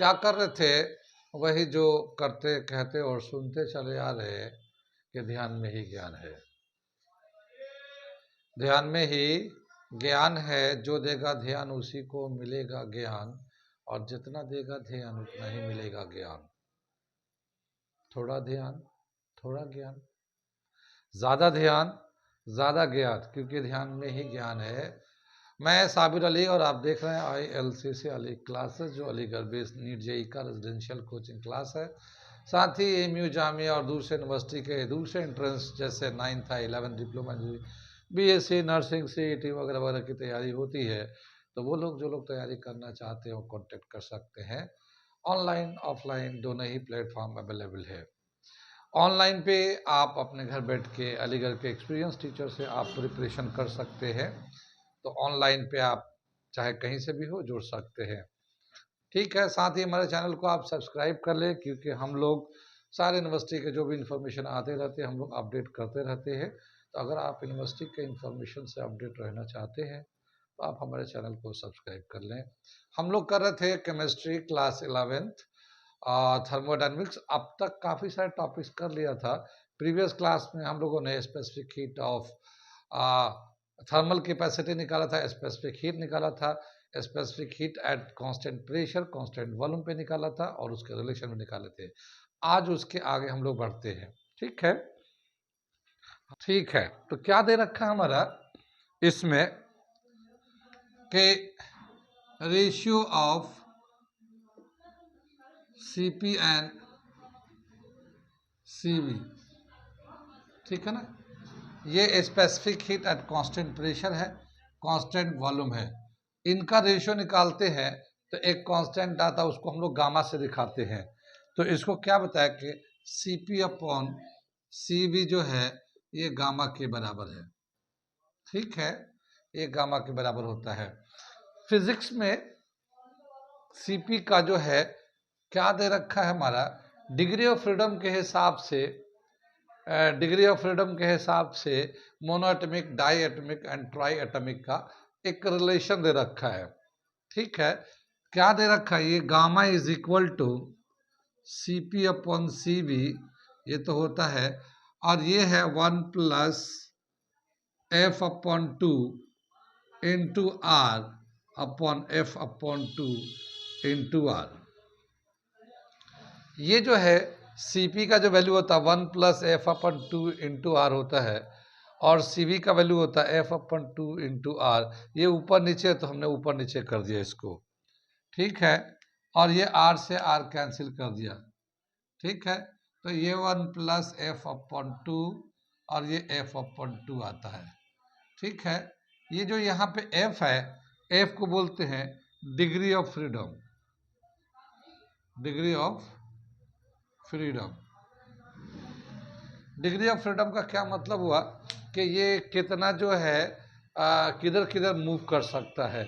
क्या कर रहे थे, वही जो करते कहते और सुनते चले आ रहे कि ध्यान में ही ज्ञान है। ध्यान में ही ज्ञान है, जो देगा ध्यान उसी को मिलेगा ज्ञान, और जितना देगा ध्यान उतना ही मिलेगा ज्ञान। थोड़ा ध्यान थोड़ा ज्ञान, ज़्यादा ध्यान ज़्यादा ज्ञान, क्योंकि ध्यान में ही ज्ञान है। मैं साबिर अली और आप देख रहे हैं ILCC अली क्लासेस, जो अलीगढ़ बेस्ड नीट JEE का रेजिडेंशियल कोचिंग क्लास है। साथ ही AMU जामिया और दूसरे यूनिवर्सिटी के दूसरे एंट्रेंस जैसे 9th 11th diploma BSc nursing CET वगैरह वगैरह की तैयारी होती है, तो वो लोग जो लोग तैयारी करना चाहते हैं वो कॉन्टेक्ट कर सकते हैं। ऑनलाइन ऑफलाइन दोनों ही प्लेटफॉर्म अवेलेबल है। ऑनलाइन पे आप अपने घर बैठ के अलीगढ़ के एक्सपीरियंस टीचर से आप प्रिपरेशन कर सकते हैं, तो ऑनलाइन पे आप चाहे कहीं से भी हो जुड़ सकते हैं। ठीक है, साथ ही हमारे चैनल को आप सब्सक्राइब कर लें, क्योंकि हम लोग सारे यूनिवर्सिटी के जो भी इन्फॉर्मेशन आते रहते हैं हम लोग अपडेट करते रहते हैं। तो अगर आप यूनिवर्सिटी के इन्फॉर्मेशन से अपडेट रहना चाहते हैं तो आप हमारे चैनल को सब्सक्राइब कर लें। हम लोग कर रहे थे केमिस्ट्री क्लास 11th थर्मोडायनेमिक्स। अब तक काफ़ी सारे टॉपिक्स कर लिया था। प्रीवियस क्लास में हम लोगों ने specific heat of thermal capacity निकाला था, स्पेसिफिक हीट निकाला था, specific heat at constant pressure constant volume पे निकाला था, और उसके रिलेशन में निकाले थे। आज उसके आगे हम लोग बढ़ते हैं। ठीक है, ठीक है। तो क्या दे रखा है हमारा इसमें कि ratio of CP and CV, ठीक है ना। ये specific heat at constant pressure है, कांस्टेंट वॉल्यूम है। इनका रेशियो निकालते हैं तो एक कांस्टेंट आता है, उसको हम लोग गामा से दिखाते हैं। तो इसको क्या बताया कि CP अपॉन CV जो है ये गामा के बराबर है। ठीक है, ये गामा के बराबर होता है। फिजिक्स में CP का जो है क्या दे रखा है हमारा, डिग्री ऑफ फ्रीडम के हिसाब से, डिग्री ऑफ फ्रीडम के हिसाब से monoatomic, diatomic and triatomic का एक रिलेशन दे रखा है। ठीक है, क्या दे रखा है, ये gamma is equal to CP upon CV, ये तो होता है, और ये है 1 plus F upon 2 into R upon F upon 2 into R। ये जो है CP का जो वैल्यू होता है 1 प्लस F अपन 2 इंटू R होता है, और CV का वैल्यू होता है F अपन 2 इंटू R। ये ऊपर नीचे तो हमने ऊपर नीचे कर दिया इसको। ठीक है, और ये R से R कैंसिल कर दिया। ठीक है, तो ये 1 प्लस F अपन 2 और ये F अपन 2 आता है। ठीक है, ये जो यहाँ पे F है, F को बोलते हैं degree of freedom. Degree of freedom, degree of freedom का क्या मतलब हुआ कि ये कितना जो है किधर किधर मूव कर सकता है।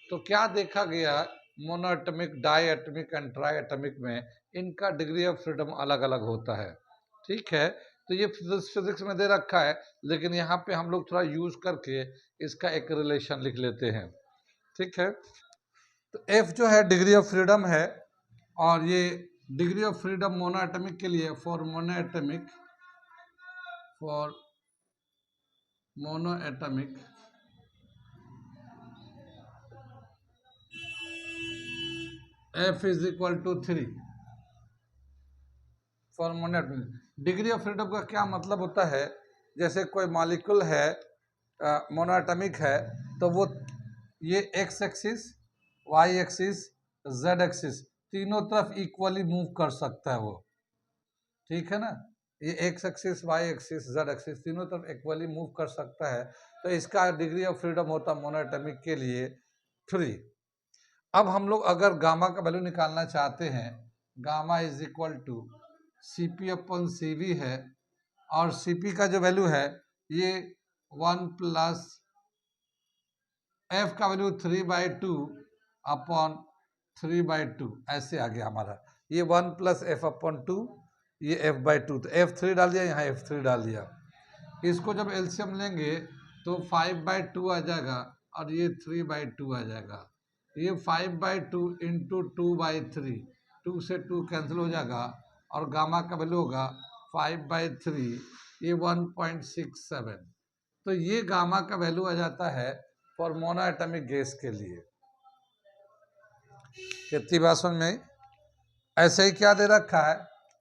तो क्या देखा गया, monoatomic, diatomic and triatomic में इनका डिग्री ऑफ फ्रीडम अलग अलग होता है। ठीक है, तो ये फिजिक्स में दे रखा है, लेकिन यहाँ पे हम लोग थोड़ा यूज करके इसका एक रिलेशन लिख लेते हैं। ठीक है, तो F जो है डिग्री ऑफ फ्रीडम है, और ये डिग्री ऑफ फ्रीडम मोनोएटमिक के लिए for monoatomic F is equal to 3 for monoatomic. Degree of freedom का क्या मतलब होता है, जैसे कोई मॉलिक्यूल है मोनोएटमिक है, तो वो ये x axis, y axis, z axis तीनों तरफ इक्वली मूव कर सकता है वो। ठीक है ना, ये x axis, y axis, z axis तीनों तरफ इक्वली मूव कर सकता है, तो इसका डिग्री ऑफ फ्रीडम होता है मोनोएटमिक के लिए 3। अब हम लोग अगर गामा का वैल्यू निकालना चाहते हैं, gamma is equal to CP upon CV है, और CP का जो वैल्यू है ये 1 प्लस F का वैल्यू 3/2 अपॉन 3/2 ऐसे आ गया हमारा। ये 1 प्लस F अपन 2, ये F/2, तो F3 डाल दिया, यहाँ F3 डाल दिया। इसको जब एलसीएम लेंगे तो 5/2 आ जाएगा, और ये 3/2 आ जाएगा। ये 5/2 इंटू 2/3, 2 से 2 कैंसिल हो जाएगा और गामा का वैल्यू होगा 5/3, ये 1.67। तो ये गामा का वैल्यू आ जाता है फॉर मोनो एटॉमिक गैस के लिए। कितनी बात समझ में? ऐसे ही क्या दे रखा है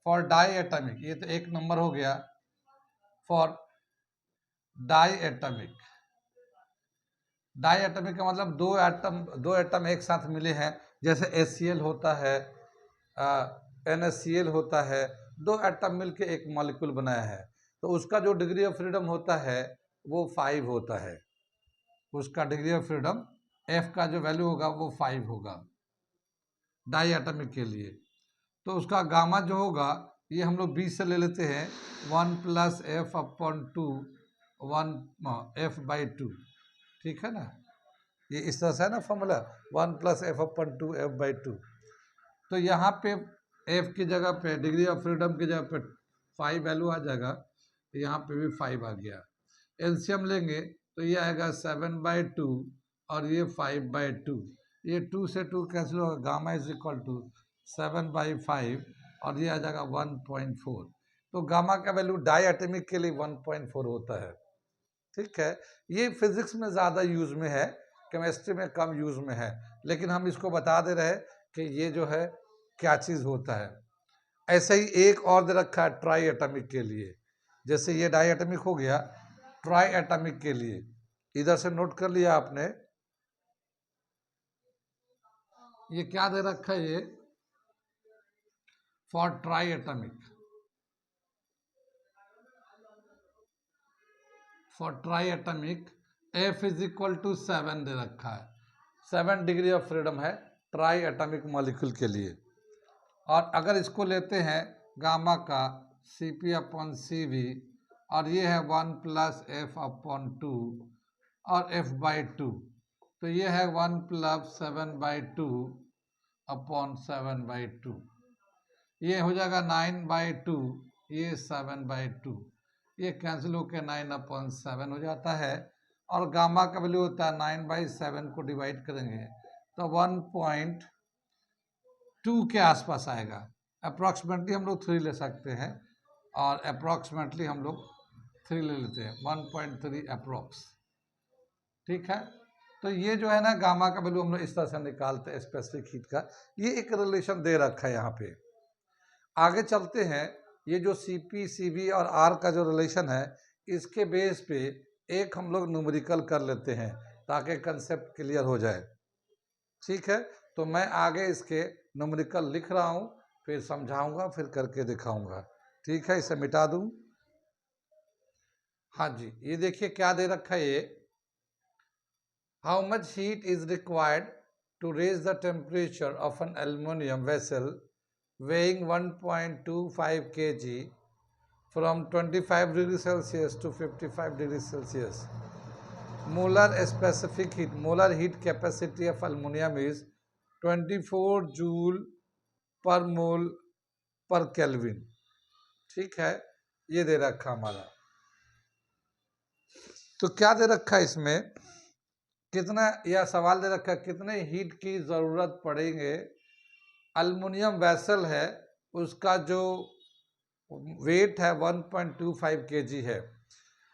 फॉर डाई एटॉमिक, ये तो एक नंबर हो गया for diatomic. Diatomic का मतलब दो एटम एक साथ मिले हैं, जैसे HCl होता है, NaCl होता है, दो एटम मिलके एक मॉलिक्यूल बनाया है, तो उसका जो डिग्री ऑफ फ्रीडम होता है वो 5 होता है। उसका डिग्री ऑफ फ्रीडम F का जो वैल्यू होगा वो 5 होगा डाई एटॉमिक के लिए। तो उसका गामा जो होगा ये हम लोग 20 से ले लेते हैं, 1 + F/2 1 F/2, ठीक है ना। ये इस तरह से है ना फॉर्मूला, 1 + F/2 F/2। तो यहाँ पे F की जगह पे डिग्री ऑफ फ्रीडम की जगह पे 5 वैल्यू आ जाएगा, यहाँ पे भी 5 आ गया। एलसीएम लेंगे तो ये आएगा 7/2 और ये 5/2, ये 2 से 2 कैंसिल होगा, गामा = 7/5 और ये आ जाएगा 1.4। तो गामा का वैल्यू डाई एटॉमिक के लिए 1.4 होता है, ठीक है। ये फिजिक्स में ज़्यादा यूज में है, केमिस्ट्री में कम यूज में है, लेकिन हम इसको बता दे रहे हैं कि ये जो है क्या चीज़ होता है। ऐसे ही एक और दे रखा है ट्राई एटॉमिक के लिए, जैसे ये डाई एटॉमिक हो गया, ट्राई एटॉमिक के लिए इधर से नोट कर लिया आपने। ये क्या दे रखा है, ये for try atomic, for try atomic F = 7 दे रखा है, 7 डिग्री ऑफ फ्रीडम है ट्राई एटॉमिक मॉलिक्यूल के लिए। और अगर इसको लेते हैं गामा का Cp/Cv और ये है 1 + F/2 और F/2, तो ये है 1 + 7/2 अपॉन 7/2, ये हो जाएगा 9/2, ये 7/2, ये कैंसिल होकर 9/7 हो जाता है। और गामा का वैल्यू होता है 9/7 को डिवाइड करेंगे तो 1.2 के आसपास आएगा। अप्रॉक्सीमेटली हम लोग 3 ले सकते हैं, और अप्रॉक्सीमेटली हम लोग 3 ले लेते हैं, 1.3 अप्रॉक्स, ठीक है। तो ये जो है ना गामा का वैल्यू हम लोग इस तरह से निकालते हैं स्पेसिफिक हीट का। ये एक रिलेशन दे रखा है यहाँ पे। आगे चलते हैं, ये जो Cp, Cv और R का जो रिलेशन है, इसके बेस पे एक हम लोग न्यूमेरिकल कर लेते हैं ताकि कंसेप्ट क्लियर हो जाए, ठीक है। तो मैं आगे इसके न्यूमेरिकल लिख रहा हूँ, फिर समझाऊंगा, फिर करके दिखाऊंगा, ठीक है। इसे मिटा दूं। हाँ जी, ये देखिए क्या दे रखा है ये, how much heat is required to raise the temperature of an aluminium vessel weighing 1.25 kg from 25 degrees Celsius to 55 degrees Celsius. Molar specific heat, molar heat capacity of aluminum is 24 joule per mole per Kelvin, ठीक है। ये दे रखा हमारा, तो क्या दे रखा है इसमें, कितना, यह सवाल दे रखा है कितने हीट की जरूरत पड़ेंगे। अल्युमिनियम वेसल है, उसका जो वेट है 1.25 kg है,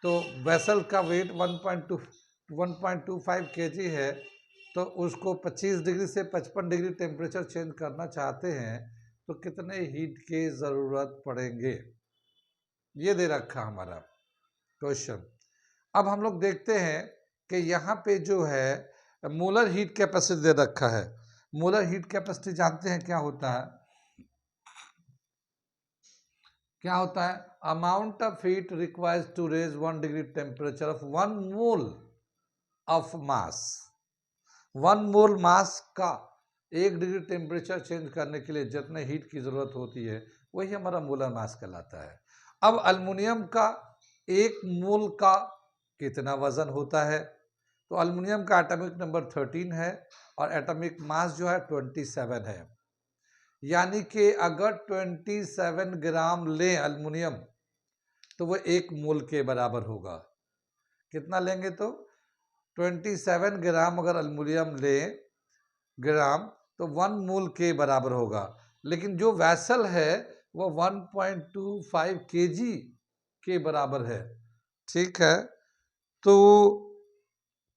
तो वेसल का वेट 1.25 kg है, तो उसको 25 डिग्री से 55 डिग्री टेम्परेचर चेंज करना चाहते हैं, तो कितने हीट की ज़रूरत पड़ेंगे, ये दे रखा हमारा क्वेश्चन। अब हम लोग देखते हैं कि यहाँ पे जो है मोलर हीट कैपेसिटी दे रखा है। मोलर हीट कैपेसिटी जानते हैं क्या होता है, क्या होता है, amount of heat requires to raise 1 degree temperature of 1 mole of mass. 1 mole mass का 1 डिग्री टेम्परेचर चेंज करने के लिए जितने हीट की जरूरत होती है वही हमारा मोलर मास कहलाता है। अब अल्युमिनियम का 1 मोल का कितना वजन होता है, तो अल्युमिनियम का एटॉमिक नंबर 13 है और एटॉमिक मास जो है 27 है, यानी कि अगर 27 ग्राम लें अल्युमिनियम तो वो 1 मोल के बराबर होगा। कितना लेंगे, तो 27 ग्राम अगर अल्युमिनियम लें ग्राम तो 1 मोल के बराबर होगा। लेकिन जो वैसल है वो 1.25 kg के बराबर है। ठीक है, तो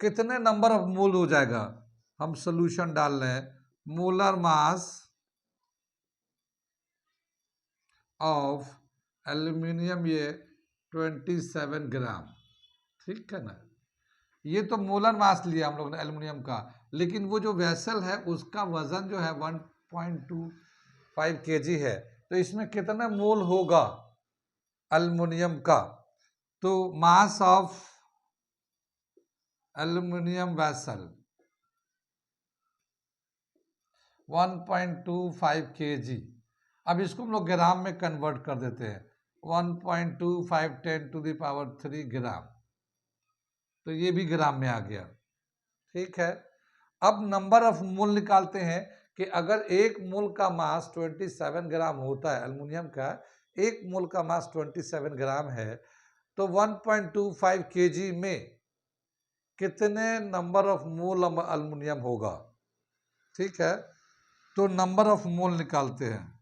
कितने नंबर ऑफ मोल हो जाएगा? हम सोल्यूशन डाल रहे हैं, मोलर मास ऑफ एल्यूमिनियम ये 27 ग्राम। ठीक है ना, ये तो मोलर मास लिया हम लोग ने एल्यूमिनियम का, लेकिन वो जो वेसल है उसका वजन जो है 1.25 kg है। तो इसमें कितना मोल होगा एल्यूमिनियम का? तो mass of aluminium vessel 1.25 kg। अब इसको हम लोग ग्राम में कन्वर्ट कर देते हैं, 1.25 10⁻³ ग्राम, तो ये भी ग्राम में आ गया। ठीक है, अब नंबर ऑफ मोल निकालते हैं कि अगर एक मोल का मास 27 ग्राम होता है एल्युमिनियम का, एक मोल का मास 27 ग्राम है, तो 1.25 kg में कितने नंबर ऑफ मोल एल्युमिनियम होगा? ठीक है, तो नंबर ऑफ मोल निकालते हैं,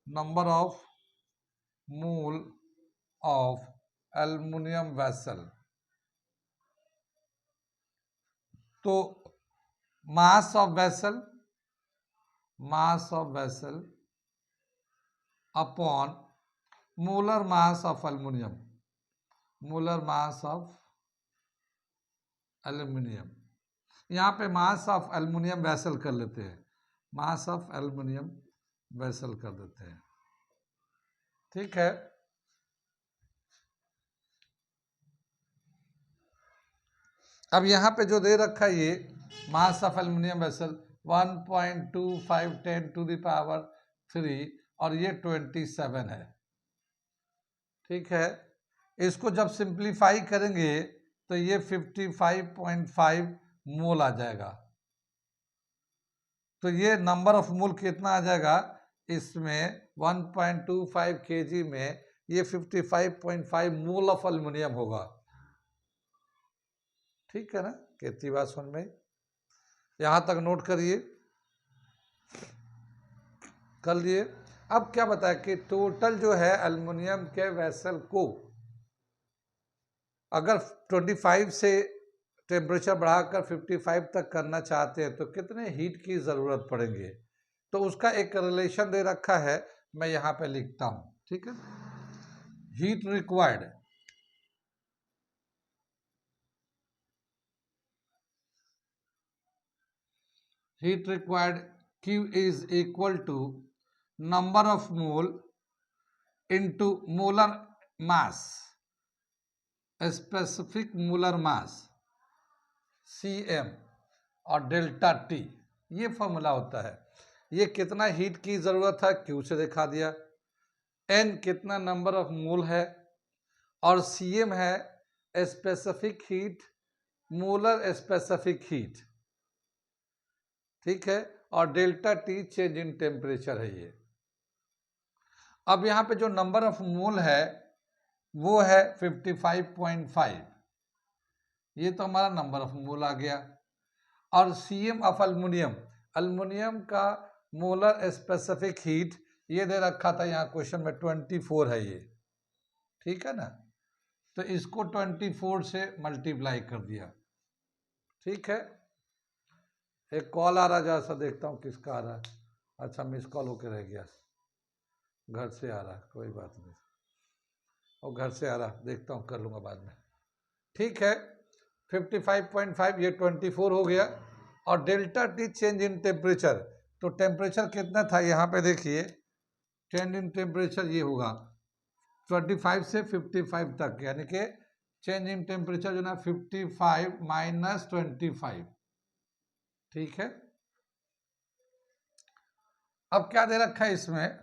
number of mole of aluminium vessel. तो mass of vessel upon molar mass of aluminium, molar mass of aluminium. यहाँ पे मास ऑफ एल्युमिनियम वेसल कर लेते हैं, मास ऑफ एल्युमिनियम वेसल कर देते हैं। ठीक है, अब यहाँ पे जो दे रखा है ये मास ऑफ एल्युमिनियम वेसल 1.25 10⁻³ और ये 27 है। ठीक है, इसको जब सिंप्लीफाई करेंगे तो ये 55.5 मोल आ जाएगा। तो ये नंबर ऑफ मोल कितना आ जाएगा इसमें? 1.25 kg में ये 55.5 मोल ऑफ एल्युमिनियम होगा। ठीक है ना, कितनी बात समझ में? यहां तक नोट करिए, कर लिए। अब क्या बताया कि टोटल जो है एल्युमिनियम के वेसल को अगर 25 से टेम्परेचर बढ़ाकर 55 तक करना चाहते हैं तो कितने हीट की जरूरत पड़ेंगे? तो उसका एक रिलेशन दे रखा है, मैं यहाँ पे लिखता हूं। ठीक है, heat required, heat required Q is equal to number of mole into molar mass, specific molar mass Cm और डेल्टा T, ये फॉर्मूला होता है। ये कितना हीट की जरूरत है Q से दिखा दिया, N कितना नंबर ऑफ मोल है, और Cm है specific heat, molar specific heat. ठीक है, और delta T change in temperature है ये। अब यहाँ पे जो नंबर ऑफ मोल है वो है 55.5, ये तो हमारा नंबर ऑफ मोल आ गया। और Cm ऑफ एल्युमिनियम, एल्युमिनियम का मोलर स्पेसिफिक हीट ये दे रखा था यहाँ क्वेश्चन में 24 है ये। ठीक है ना, तो इसको 24 से मल्टीप्लाई कर दिया। ठीक है, एक कॉल आ रहा है, जैसा देखता हूँ किसका आ रहा है। अच्छा, मिस कॉल होके रह गया, घर से आ रहा है, कोई बात नहीं, और घर से आ रहा, देखता हूँ, कर लूँगा बाद में। ठीक है, 55.5 ये 24 हो गया, और delta T change in temperature, तो टेम्परेचर कितना था यहाँ पे देखिए, चेंज इन टेम्परेचर ये होगा 25 से 55 तक, यानी कि चेंज इन टेम्परेचर जो ना 55 माइनस 25। ठीक है, अब क्या दे रखा है इसमें,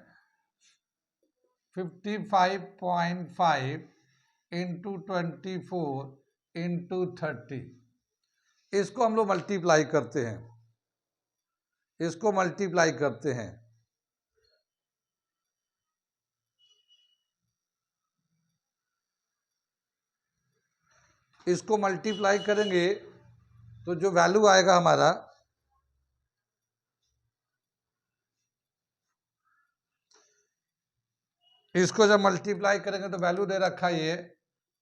55.5 इंटू 24 इंटू 30, इसको हम लोग मल्टीप्लाई करते हैं, इसको मल्टीप्लाई करते हैं। इसको मल्टीप्लाई करेंगे तो जो वैल्यू आएगा हमारा इसको जब मल्टीप्लाई करेंगे तो वैल्यू दे रखा है ये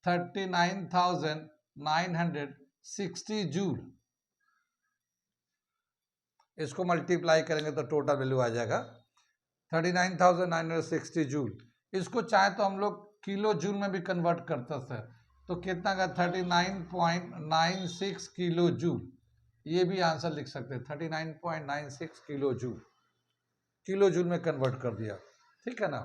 39,960 जूल। इसको मल्टीप्लाई करेंगे तो टोटल वैल्यू आ जाएगा 39,960 जूल। इसको चाहे तो हम लोग किलो जूल में भी कन्वर्ट करते थे, तो कितना का 39.96 किलो जूल, ये भी आंसर लिख सकते हैं 39.96 किलो जूल, किलो जूल में कन्वर्ट कर दिया, ठीक है ना।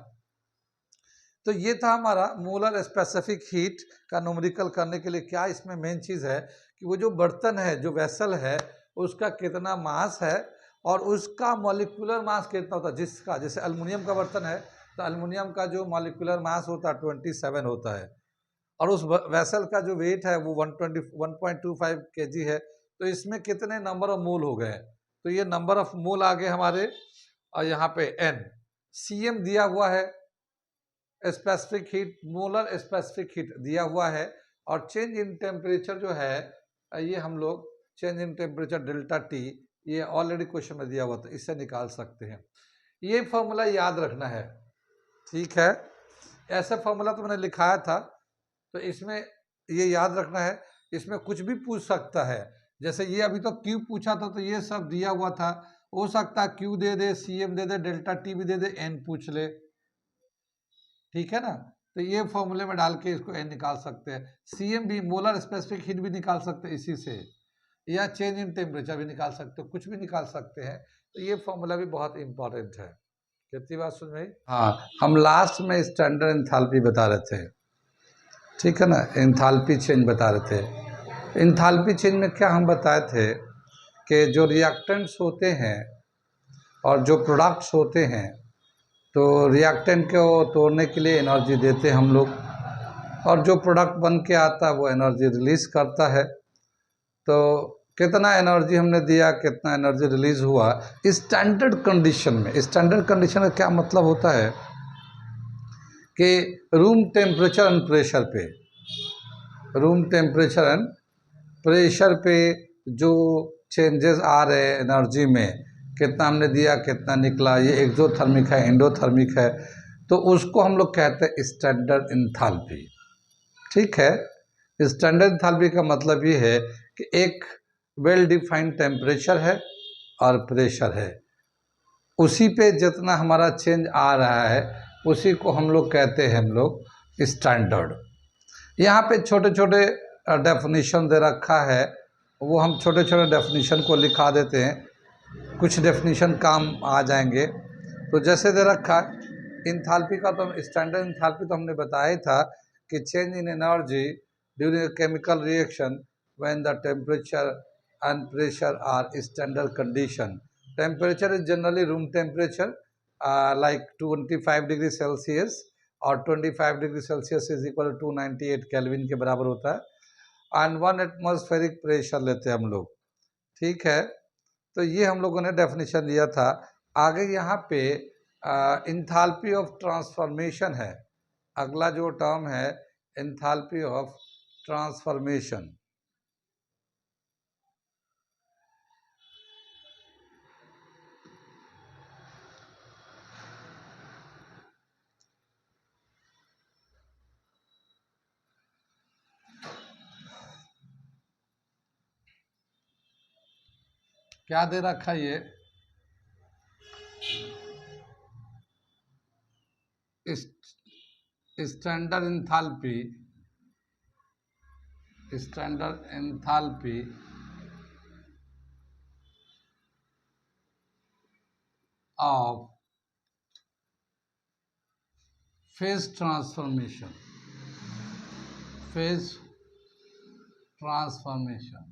तो ये था हमारा मोलर स्पेसिफिक हीट का न्यूमेरिकल करने के लिए। क्या इसमें मेन चीज़ है कि वो जो बर्तन है, जो वेसल है, उसका कितना मास है और उसका मॉलिक्यूलर मास कितना होता है। जिसका जैसे एल्युमिनियम का बर्तन है तो एल्युमिनियम का जो मॉलिक्यूलर मास होता है 27 होता है, और उस वेसल का जो वेट है वो 1.25 kg है। तो इसमें कितने नंबर ऑफ मोल हो गए, तो ये नंबर ऑफ मोल आ गए हमारे, और यहाँ पे n cm दिया हुआ है, specific heat, molar specific heat दिया हुआ है, और चेंज इन टेम्परेचर जो है ये हम लोग change in temperature delta T, ये ऑलरेडी क्वेश्चन में दिया हुआ था, इससे निकाल सकते हैं। ये फॉर्मूला याद रखना है, ठीक है। ऐसा फॉर्मूला तो मैंने लिखाया था, तो इसमें ये याद रखना है। इसमें कुछ भी पूछ सकता है, जैसे ये अभी तो क्यू पूछा था, तो ये सब दिया हुआ था, हो सकता है क्यू दे दे, सीएम दे दे, डेल्टा टी भी दे दे, एन पूछ ले, ठीक है ना। तो ये फॉर्मूले में डाल के इसको एन निकाल सकते हैं। सीएम भी, मोलर स्पेसिफिक हीट भी निकाल सकते हैं इसी से, या चेंज इन टेम्परेचर भी निकाल सकते हो, कुछ भी निकाल सकते हैं। तो ये फॉर्मूला भी बहुत इंपॉर्टेंट है। कितनी बात सुन रही? हाँ, हम लास्ट में स्टैंडर्ड एंथैल्पी बता रहे थे, ठीक है ना, एंथैल्पी चेंज बता रहे थे। एंथैल्पी चेंज में क्या हम बताए थे कि जो रिएक्टेंट्स होते हैं और जो प्रोडक्ट्स होते हैं, तो रिएक्टेंट को तोड़ने के लिए एनर्जी देते हैं हम लोग, और जो प्रोडक्ट बन के आता है वो एनर्जी रिलीज करता है। तो कितना एनर्जी हमने दिया, कितना एनर्जी रिलीज हुआ स्टैंडर्ड कंडीशन में। स्टैंडर्ड कंडीशन का क्या मतलब होता है कि रूम टेम्परेचर एंड प्रेशर पे, रूम टेम्परेचर एंड प्रेशर पे जो चेंजेस आ रहे हैं एनर्जी में, कितना हमने दिया, कितना निकला, ये एक्सोथर्मिक है, एंडोथर्मिक है, तो उसको हम लोग कहते हैं स्टैंडर्ड एंथैल्पी, ठीक है। स्टैंडर्ड एंथैल्पी का मतलब ये है कि एक वेल डिफाइंड टेम्परेचर है और प्रेशर है, उसी पे जितना हमारा चेंज आ रहा है उसी को हम लोग कहते हैं स्टैंडर्ड। यहाँ पे छोटे छोटे डेफिनेशन दे रखा है, वो हम छोटे छोटे डेफिनेशन को लिखा देते हैं, कुछ डेफिनेशन काम आ जाएंगे। तो जैसे दे रखा इंथैल्पी का, तो स्टैंडर्ड इंथैल्पी तो हमने बताया था कि change in energy during a chemical reaction when the temperature and pressure are standard condition. Temperature is generally room temperature like 25 degree Celsius, और 25 degree Celsius is equal to 298 kelvin के बराबर होता है, एंड 1 एटमॉस्फेरिक प्रेशर लेते हैं हम लोग, ठीक है। तो ये हम लोगों ने डेफिनेशन दिया था। आगे यहाँ पे इंथैल्पी ऑफ ट्रांसफॉर्मेशन है, अगला जो टर्म है इंथैल्पी ऑफ ट्रांसफॉर्मेशन। क्या दे रखा ये standard enthalpy, standard enthalpy of phase transformation, phase transformation.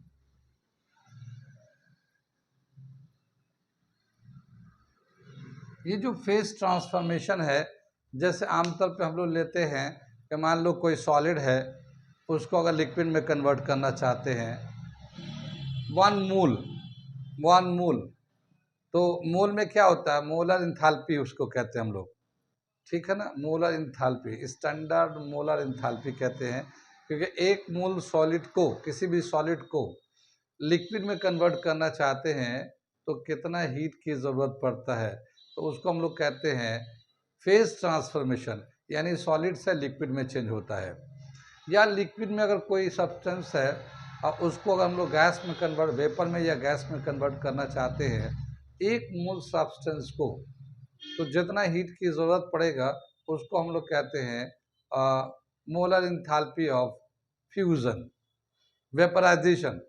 ये जो फेज ट्रांसफॉर्मेशन है, जैसे आमतौर पे हम लोग लेते हैं कि मान लो कोई सॉलिड है, उसको अगर लिक्विड में कन्वर्ट करना चाहते हैं, वन मोल, तो मोल में क्या होता है, मोलर इंथैल्पी उसको कहते हैं हम लोग, ठीक है ना। Molar enthalpy, standard molar enthalpy कहते हैं, क्योंकि एक मोल सॉलिड को, किसी भी सॉलिड को लिक्विड में कन्वर्ट करना चाहते हैं तो कितना हीट की ज़रूरत पड़ता है, तो उसको हम लोग कहते हैं फेज ट्रांसफॉर्मेशन। यानी सॉलिड से लिक्विड में चेंज होता है। या लिक्विड में अगर कोई सब्सटेंस है और उसको अगर हम लोग गैस में कन्वर्ट, वेपर में या गैस में कन्वर्ट करना चाहते हैं एक मोल सब्सटेंस को, तो जितना हीट की ज़रूरत पड़ेगा उसको हम लोग कहते हैं molar enthalpy of fusion, vaporization.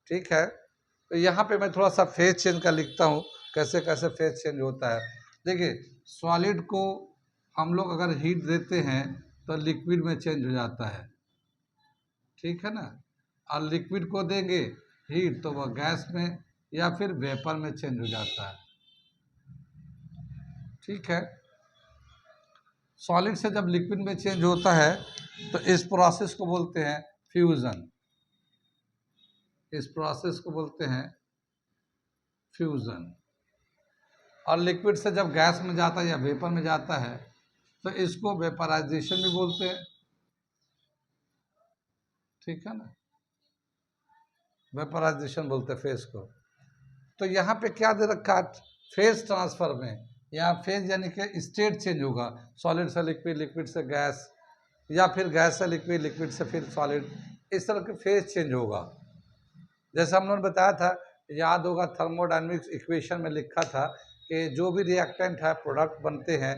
ठीक है, तो यहाँ पे मैं थोड़ा सा फेज चेंज का लिखता हूँ, कैसे कैसे फेज चेंज होता है। देखिए, सॉलिड को हम लोग अगर हीट देते हैं तो लिक्विड में चेंज हो जाता है, ठीक है ना, और लिक्विड को देंगे हीट तो वह गैस में या फिर वेपर में चेंज हो जाता है। ठीक है, सॉलिड से जब लिक्विड में चेंज होता है तो इस प्रोसेस को बोलते हैं फ्यूज़न, इस प्रोसेस को बोलते हैं फ्यूज़न। और लिक्विड से जब गैस में जाता है या वेपर में जाता है तो इसको वेपराइजेशन भी बोलते हैं। ठीक है ना, वेपराइजेशन बोलते हैं फेज को। तो यहाँ पे क्या दे रखा है, फेज ट्रांसफर में, यहाँ फेज यानी कि स्टेट चेंज होगा, सॉलिड से लिक्विड, लिक्विड से गैस, या फिर गैस से लिक्विड, लिक्विड से फिर सॉलिड, इस तरह के फेज चेंज होगा। जैसे हम लोगों ने बताया था, याद होगा थर्मोडायनेमिक्स इक्वेशन में लिखा था कि जो भी रिएक्टेंट है, प्रोडक्ट बनते हैं,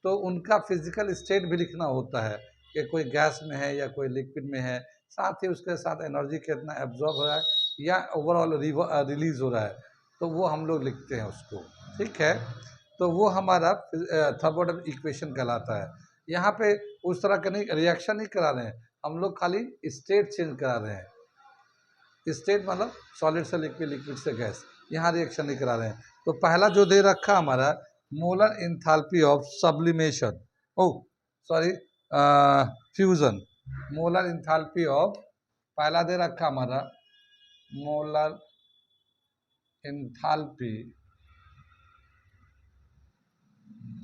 तो उनका फिजिकल स्टेट भी लिखना होता है कि कोई गैस में है या कोई लिक्विड में है, साथ ही उसके साथ एनर्जी कितना एब्जॉर्ब हो रहा है या ओवरऑल रिलीज हो रहा है, तो वो हम लोग लिखते हैं उसको। ठीक है, तो वो हमारा थर्मोडायनेमिक इक्वेशन कहलाता है। यहाँ पे उस तरह का नहीं, रिएक्शन नहीं करा रहे हैं हम लोग, खाली स्टेट चेंज करा रहे हैं। स्टेट मतलब सॉलिड से लिक्विड, लिक्विड से गैस, यहाँ रिएक्शन नहीं करा रहे हैं। तो पहला जो दे रखा हमारा molar enthalpy of sublimation, sorry fusion, molar enthalpy of, पहला दे रखा हमारा मोलर एंथैल्पी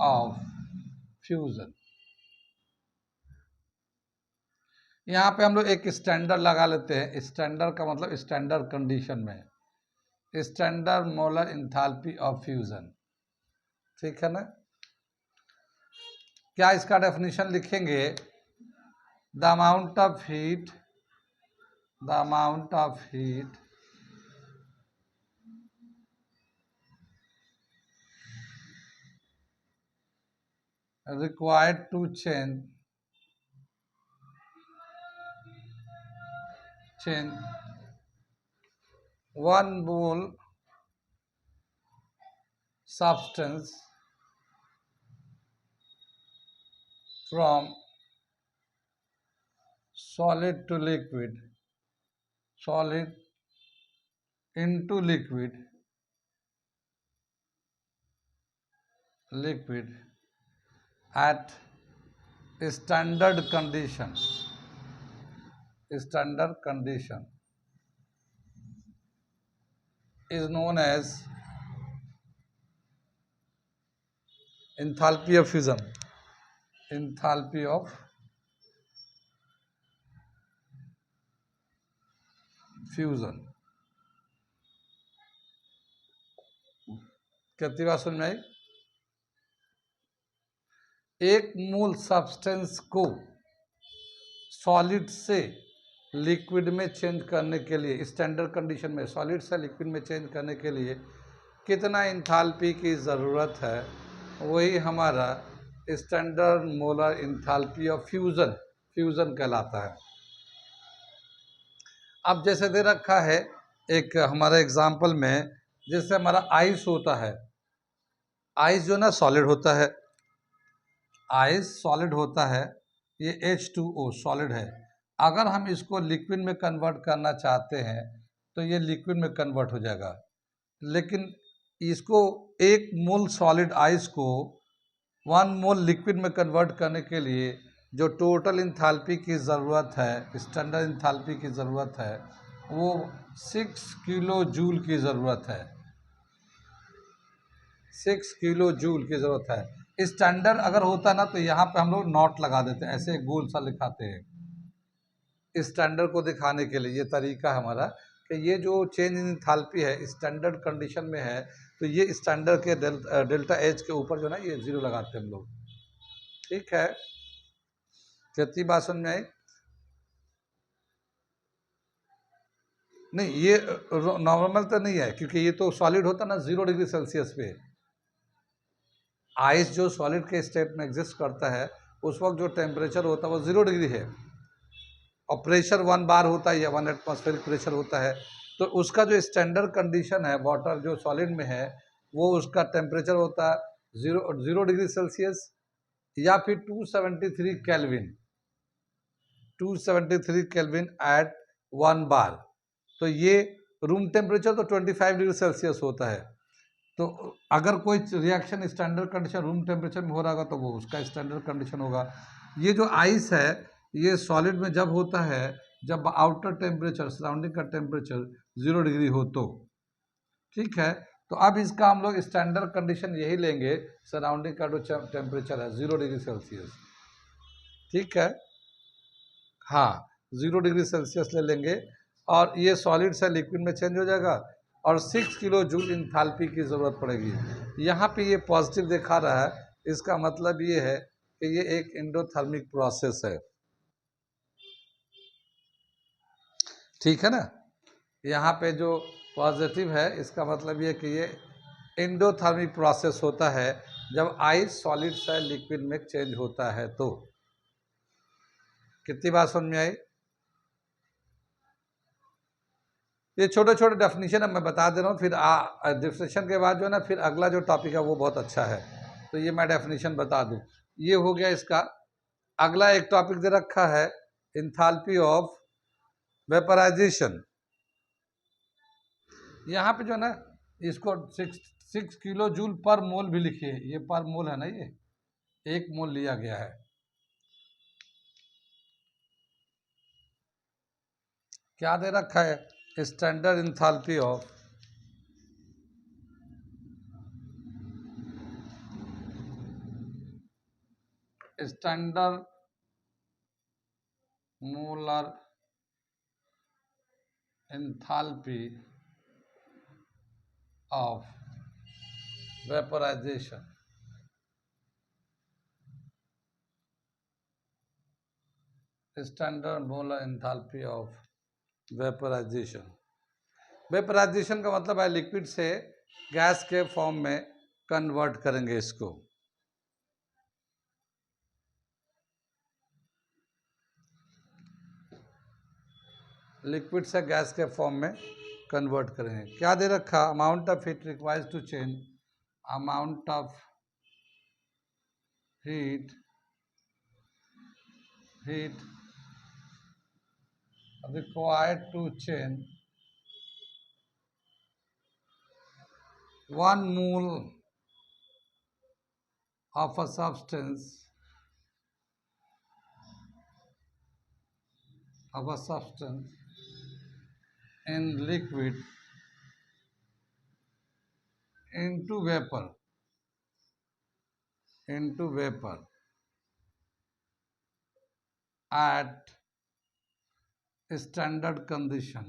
ऑफ फ्यूजन। यहाँ पे हम लोग एक स्टैंडर्ड लगा लेते हैं, स्टैंडर्ड का मतलब स्टैंडर्ड कंडीशन में, standard molar enthalpy of fusion. ठीक है ना, क्या इसका डेफिनेशन लिखेंगे, the amount of heat, the amount of heat required to change one mole substance from solid to liquid, solid into liquid, liquid at standard condition, standard condition is known as enthalpy of fusion, enthalpy of fusion. कितनी बात समझ में आई? एक मूल substance को solid से liquid में change करने के लिए, स्टैंडर्ड कंडीशन में सॉलिड से लिक्विड में चेंज करने के लिए कितना एंथैल्पी की ज़रूरत है, वही हमारा standard molar enthalpy of fusion, fusion कहलाता है। अब जैसे दे रखा है एक हमारे एग्जाम्पल में, जैसे हमारा आइस होता है, आइस जो ना सॉलिड होता है, आइस सॉलिड होता है, ये H2O सॉलिड है। अगर हम इसको लिक्विड में कन्वर्ट करना चाहते हैं तो ये लिक्विड में कन्वर्ट हो जाएगा, लेकिन इसको एक मोल सॉलिड आइस को 1 मोल लिक्विड में कन्वर्ट करने के लिए जो टोटल इंथैल्पी की ज़रूरत है, स्टैंडर्ड इंथैल्पी की ज़रूरत है, वो 6 किलो जूल की ज़रूरत है, 6 किलो जूल की ज़रूरत है। स्टैंडर्ड अगर होता ना तो यहाँ पे हम लोग नॉट लगा देते हैं, ऐसे गोल सा लिखाते हैं स्टैंडर्ड को दिखाने के लिए। ये तरीका है हमारा कि ये जो चेंज इन एंथैल्पी है स्टैंडर्ड कंडीशन में है, तो ये स्टैंडर्ड के डेल्टा एच के ऊपर जो है ना ये 0 लगाते हैं हम लोग। ठीक है, कितनी बात समझ में आई? नहीं, ये नॉर्मल तो नहीं है, क्योंकि ये तो सॉलिड होता ना 0 डिग्री सेल्सियस पे। आइस जो सॉलिड के स्टेट में एग्जिस्ट करता है, उस वक्त जो टेम्परेचर होता है वो 0 डिग्री है, और प्रेशर 1 बार होता है या 1 एटमॉस्फेरिक प्रेशर होता है। तो उसका जो स्टैंडर्ड कंडीशन है वाटर जो सॉलिड में है, वो उसका टेम्परेचर होता है 0 डिग्री सेल्सियस या फिर 273 केल्विन, 273 केल्विन एट 1 बार। तो ये रूम टेम्परेचर तो 25 डिग्री सेल्सियस होता है। तो अगर कोई reaction standard condition room temperature में हो रहा होगा तो वो उसका स्टैंडर्ड कंडीशन होगा। ये जो आइस है ये सॉलिड में जब होता है जब आउटर टेम्परेचर सराउंडिंग का टेम्परेचर 0 डिग्री हो तो, ठीक है। तो अब इसका हम लोग स्टैंडर्ड कंडीशन यही लेंगे, सराउंडिंग का जो टेम्परेचर है 0 डिग्री सेल्सियस, ठीक है। हाँ, 0 डिग्री सेल्सियस ले लेंगे, और ये सॉलिड से लिक्विड में चेंज हो जाएगा, और 6 किलो जूल इंथैल्पी की ज़रूरत पड़ेगी। यहाँ पे ये पॉजिटिव दिखा रहा है, इसका मतलब ये है कि ये एक एंडोथर्मिक प्रोसेस है, ठीक है ना। यहाँ पे जो पॉजिटिव है इसका मतलब ये कि ये एंडोथर्मिक प्रोसेस होता है जब आइस सॉलिड से लिक्विड में चेंज होता है। तो कितनी बात समझ में आई? ये छोटे छोटे डेफिनेशन है, मैं बता दे रहा हूँ, फिर डेफिनेशन के बाद जो है ना फिर अगला जो टॉपिक है वो बहुत अच्छा है, तो ये मैं डेफिनेशन बता दूँ। ये हो गया इसका। अगला एक टॉपिक दे रखा है इंथैल्पी ऑफ वेपराइजेशन। यहाँ पे जो है ना इसको 6 किलो जूल पर मोल भी लिखिए, ये पर मोल है ना, ये 1 मोल लिया गया है। क्या दे रखा है? Standard enthalpy of standard molar enthalpy of vaporization। Standard molar enthalpy of vaporization. Vaporization का मतलब है लिक्विड से गैस के फॉर्म में कन्वर्ट करेंगे इसको। लिक्विड से गैस के फॉर्म में कन्वर्ट करेंगे। क्या दे रखा? Amount of heat required to change, amount of heat required to change 1 mole of a substance in liquid into vapor at standard condition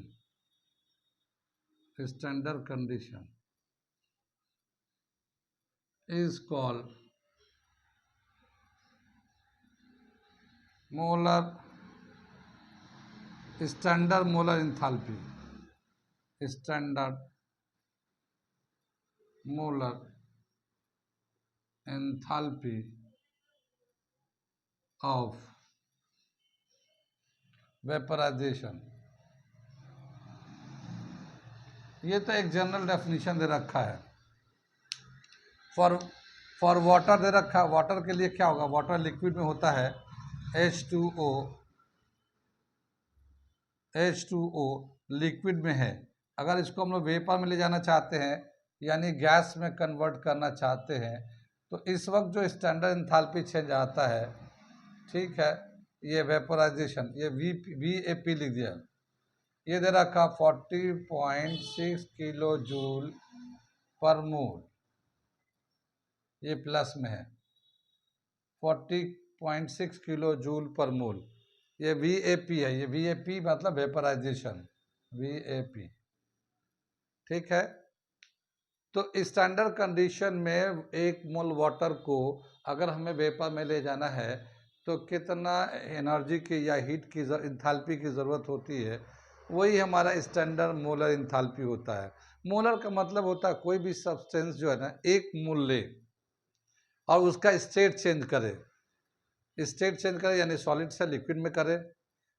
is called standard molar enthalpy। standard molar enthalpy of vaporization. ये तो एक general definition दे रखा है। For water दे रखा है। Water के लिए क्या होगा? वाटर लिक्विड में होता है H2O लिक्विड में है। अगर इसको हम लोग वेपर में ले जाना चाहते हैं यानी गैस में कन्वर्ट करना चाहते हैं तो इस वक्त जो स्टैंडर्ड एंथैल्पी चेंज आता है, ठीक है, ये वेपराइजेशन, ये VAP लिख दिया। ये दे रखा 40.6 किलो जूल पर मोल, ये प्लस में है 40.6 किलो जूल पर मोल। ये VAP है, ये VAP मतलब वेपराइजेशन, VAP, ठीक है। तो स्टैंडर्ड कंडीशन में 1 मोल वाटर को अगर हमें वेपर में ले जाना है तो कितना एनर्जी की या हीट की इंथैल्पी की ज़रूरत होती है, वही हमारा स्टैंडर्ड मोलर इंथैल्पी होता है। मोलर का मतलब होता है कोई भी सब्सटेंस जो है ना, एक मोल ले और उसका स्टेट चेंज करे। स्टेट चेंज करे यानी सॉलिड से लिक्विड में करे,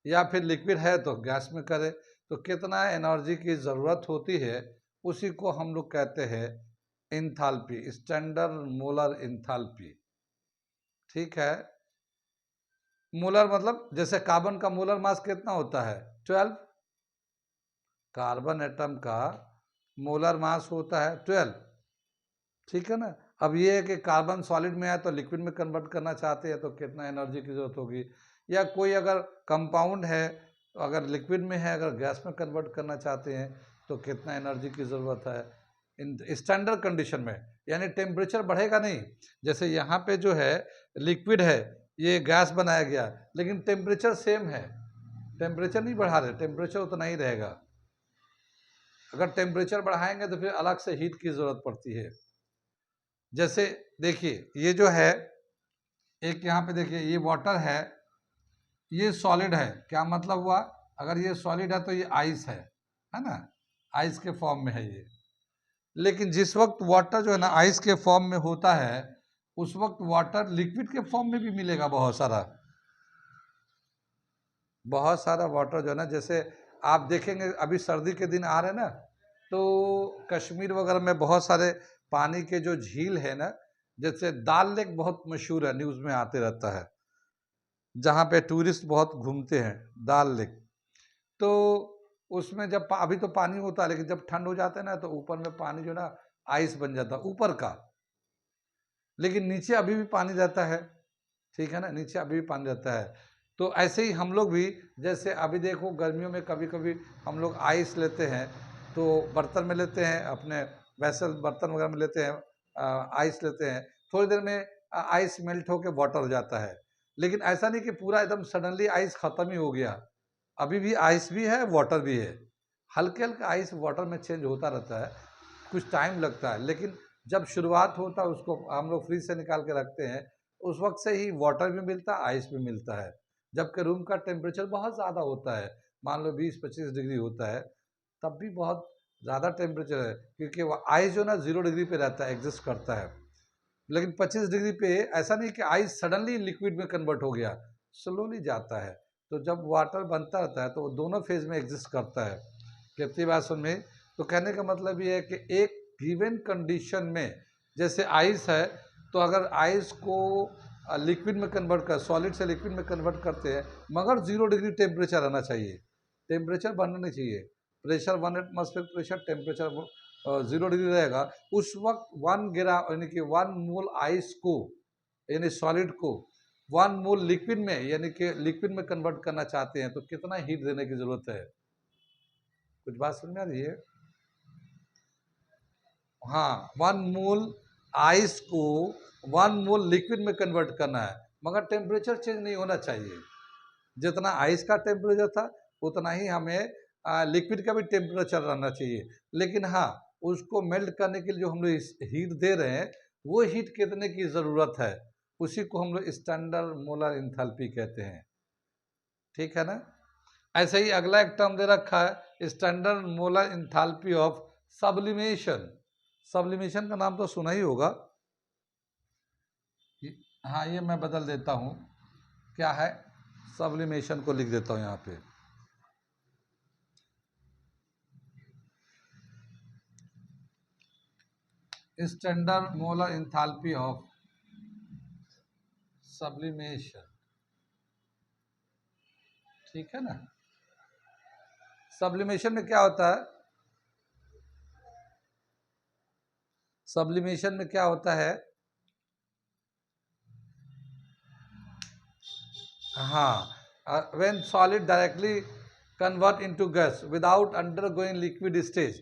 या फिर लिक्विड है तो गैस में करे। तो कितना एनर्जी की ज़रूरत होती है, उसी को हम लोग कहते हैं इंथैल्पी, स्टैंडर्ड मोलर इंथैल्पी। ठीक है। मोलर मतलब जैसे कार्बन का मोलर मास कितना होता है, 12। कार्बन एटम का मोलर मास होता है 12। ठीक है ना। अब ये है कि कार्बन सॉलिड में है तो लिक्विड में कन्वर्ट करना चाहते हैं तो कितना एनर्जी की जरूरत होगी, या कोई अगर कंपाउंड है, अगर लिक्विड में है, अगर गैस में कन्वर्ट करना चाहते हैं तो कितना एनर्जी की ज़रूरत है इन स्टैंडर्ड कंडीशन में। यानी टेम्परेचर बढ़ेगा नहीं। जैसे यहाँ पे जो है लिक्विड है, ये गैस बनाया गया, लेकिन टेम्परेचर सेम है, टेम्परेचर नहीं बढ़ा रहे, टेम्परेचर उतना ही रहेगा। अगर टेम्परेचर बढ़ाएंगे तो फिर अलग से हीट की ज़रूरत पड़ती है। जैसे देखिए ये जो है, एक यहाँ पे देखिए ये वाटर है, ये सॉलिड है। क्या मतलब हुआ, अगर ये सॉलिड है तो ये आइस है ना, आइस के फॉर्म में है ये। लेकिन जिस वक्त वाटर जो है ना आइस के फॉर्म में होता है, उस वक्त वाटर लिक्विड के फॉर्म में भी मिलेगा बहुत सारा, बहुत सारा वाटर जो है ना। जैसे आप देखेंगे अभी सर्दी के दिन आ रहे हैं ना, तो कश्मीर वगैरह में बहुत सारे पानी के जो झील है ना, जैसे दाल लेक बहुत मशहूर है, न्यूज़ में आते रहता है, जहाँ पे टूरिस्ट बहुत घूमते हैं, दाल लेक। तो उसमें जब अभी तो पानी होता है, लेकिन जब ठंड हो जाता है ना तो ऊपर में पानी जो ना आइस बन जाता है ऊपर का, लेकिन नीचे अभी भी पानी रहता है। ठीक है ना, नीचे अभी भी पानी रहता है। तो ऐसे ही हम लोग भी, जैसे अभी देखो गर्मियों में कभी कभी हम लोग आइस लेते हैं, तो बर्तन में लेते हैं, अपने वैसे बर्तन वगैरह में लेते हैं, आइस लेते हैं, थोड़ी देर में आइस मेल्ट होकर वाटर हो जाता है। लेकिन ऐसा नहीं कि पूरा एकदम सडनली आइस ख़त्म ही हो गया, अभी भी आइस भी है, वाटर भी है। हल्के हल्के आइस वाटर में चेंज होता रहता है, कुछ टाइम लगता है, लेकिन जब शुरुआत होता है उसको हम लोग फ्रिज से निकाल के रखते हैं, उस वक्त से ही वाटर भी मिलता है, आइस भी मिलता है। जबकि रूम का टेम्परेचर बहुत ज़्यादा होता है, मान लो 20-25 डिग्री होता है, तब भी बहुत ज़्यादा टेम्परेचर है, क्योंकि वो आइस जो ना 0 डिग्री पे रहता है, एग्जिस्ट करता है। लेकिन 25 डिग्री पे ऐसा नहीं कि आइस सडनली लिक्विड में कन्वर्ट हो गया, स्लोली जाता है। तो जब वाटर बनता रहता है तो वो दोनों फेज में एग्जिस्ट करता है। कितनी बात सुन में। तो कहने का मतलब ये है कि एक गिवन कंडीशन में, जैसे आइस है, तो अगर आइस को लिक्विड में कन्वर्ट कर, सॉलिड से लिक्विड में कन्वर्ट करते हैं, मगर 0 डिग्री टेम्परेचर रहना चाहिए, टेम्परेचर बनना नहीं चाहिए। Pressure 1 atmosphere pressure, temperature 0 degree रहेगा। उस वक्त 1 ग्राम यानी कि 1 मोल आइस को, यानी सॉलिड को 1 मोल लिक्विड में, यानी कि लिक्विड में कन्वर्ट करना चाहते हैं, तो कितना हीट देने की जरूरत है। कुछ बात समझ में आ रही है। हाँ, 1 मोल आइस को 1 मोल लिक्विड में कन्वर्ट करना है, मगर टेम्परेचर चेंज नहीं होना चाहिए। जितना आइस का टेम्परेचर था उतना ही हमें लिक्विड का भी टेम्परेचर रहना चाहिए। लेकिन हाँ, उसको मेल्ट करने के लिए जो हम लोग हीट दे रहे हैं, वो हीट कितने की ज़रूरत है, उसी को हम लोग स्टैंडर्ड मोलर इंथैल्पी कहते हैं। ठीक है ना। ऐसे ही अगला एक टर्म दे रखा है, standard molar enthalpy of sublimation. Sublimation का नाम तो सुना ही होगा। हाँ, ये मैं बदल देता हूँ, क्या है, सब्लिमेशन को लिख देता हूँ यहाँ पे। Standard molar enthalpy of sublimation. ठीक है ना। सब्लिमेशन में क्या होता है, सब्लिमेशन में क्या होता है, हाँ, when solid directly convert into gas without undergoing liquid stage.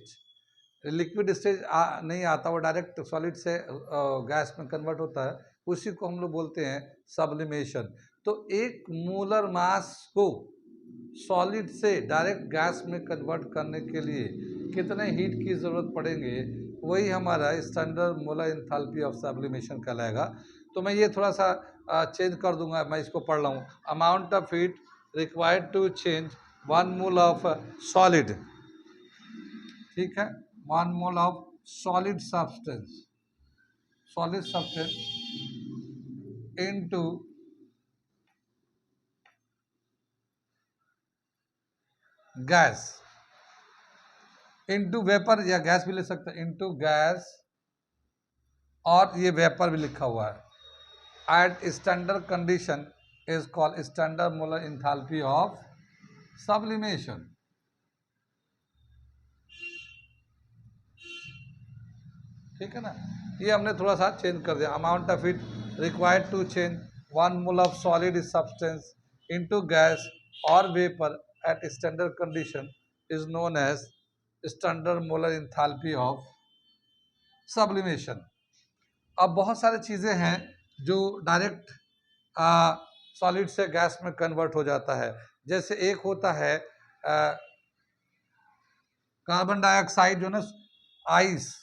Liquid stage नहीं आता, वो डायरेक्ट सॉलिड से गैस में कन्वर्ट होता है, उसी को हम लोग बोलते हैं सब्लिमेशन। तो एक मोलर मास को सॉलिड से डायरेक्ट गैस में कन्वर्ट करने के लिए कितने हीट की ज़रूरत पड़ेंगे, वही हमारा standard molar enthalpy of sublimation कहलाएगा। तो मैं ये थोड़ा सा चेंज कर दूंगा, मैं इसको पढ़ रहा हूँ। Amount of heat required to change 1 mole of solid, ठीक है, 1 mole of solid substance into gas, into vapour, या गैस भी ले सकते हैं, इनटू गैस, और ये वेपर भी लिखा हुआ है, at standard condition is called standard molar enthalpy of sublimation। ठीक है ना, ये हमने थोड़ा सा चेंज कर दिया। Amount of heat required to change 1 mole of solid substance into gas और vapour at standard condition is known as standard molar enthalpy of sublimation. अब बहुत सारी चीज़ें हैं जो डायरेक्ट सॉलिड से गैस में कन्वर्ट हो जाता है। जैसे एक होता है कार्बन डाइऑक्साइड, जो ना आइस,